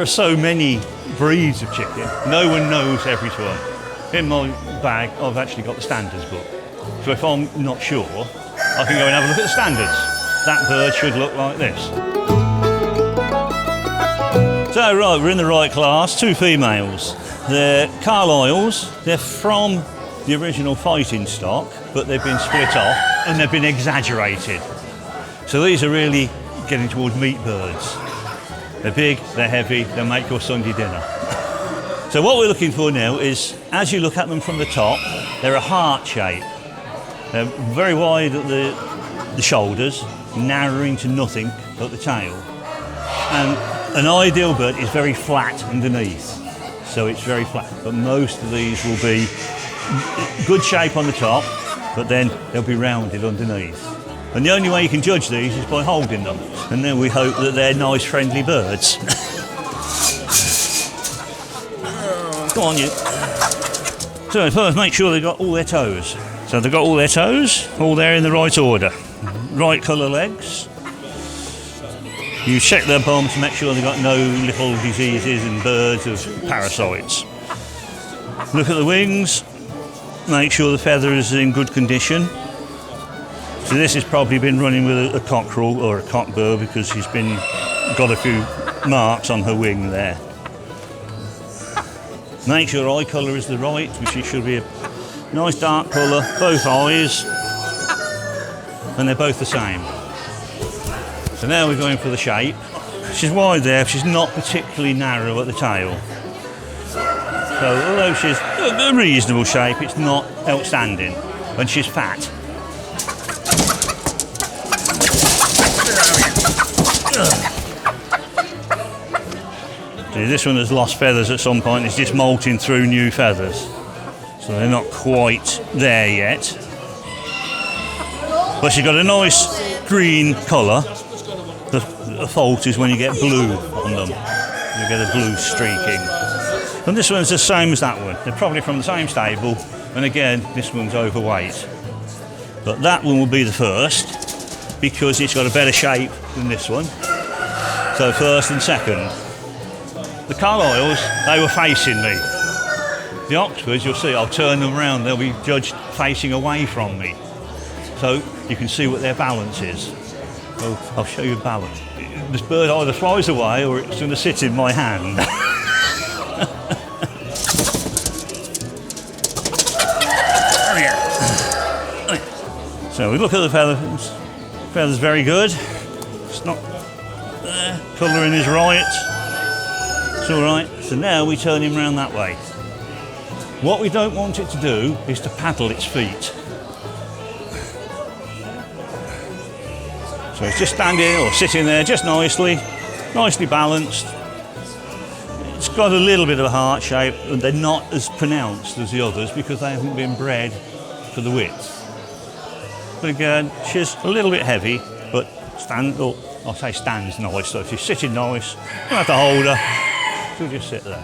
there are so many breeds of chicken, no one knows every one. In my bag, I've actually got the standards book. So if I'm not sure, I can go and have a look at the standards. That bird should look like this. So right, we're in the right class, 2 females. They're Carlisles, they're from the original fighting stock, but they've been split off and they've been exaggerated. So these are really getting towards meat birds. They're big, they're heavy, they'll make your Sunday dinner. So what we're looking for now is, as you look at them from the top, they're a heart shape. They're very wide at the shoulders, narrowing to nothing at the tail. And an ideal bird is very flat underneath. So it's very flat, but most of these will be good shape on the top, but then they'll be rounded underneath. And the only way you can judge these is by holding them. And then we hope that they're nice, friendly birds. Come on, you. So first, make sure they've got all their toes. So they've got all their toes, all there in the right order. Right colour legs. You check their bum to make sure they've got no little diseases and birds of parasites. Look at the wings. Make sure the feather is in good condition. So this has probably been running with a cockerel or a cockbird because she's got a few marks on her wing there. Make sure eye colour is the right, which it should be a nice dark colour, both eyes, and they're both the same. So now we're going for the shape. She's wide there, she's not particularly narrow at the tail. So although she's a reasonable shape, it's not outstanding, and she's fat. See, this one has lost feathers at some point, it's just molting through new feathers. So they're not quite there yet. But she's got a nice green colour. The fault is when you get blue on them. You get a blue streaking. And this one's the same as that one. They're probably from the same stable. And again, this one's overweight. But that one will be the first because it's got a better shape than this one. So first and second. The Carlisles, they were facing me. The Oxfords, you'll see, I'll turn them around, they'll be judged facing away from me. So you can see what their balance is. So I'll show you the balance. This bird either flies away or it's going to sit in my hand. So we look at the feathers. Feathers very good. It's not there. Colouring is right. It's all right. So now we turn him around that way. What we don't want it to do is to paddle its feet. So it's just standing or sitting there just nicely balanced. It's got a little bit of a heart shape and they're not as pronounced as the others because they haven't been bred for the width. But again, she's a little bit heavy, but stands nice. So if she's sitting nice, you don't have to hold her, she'll just sit there.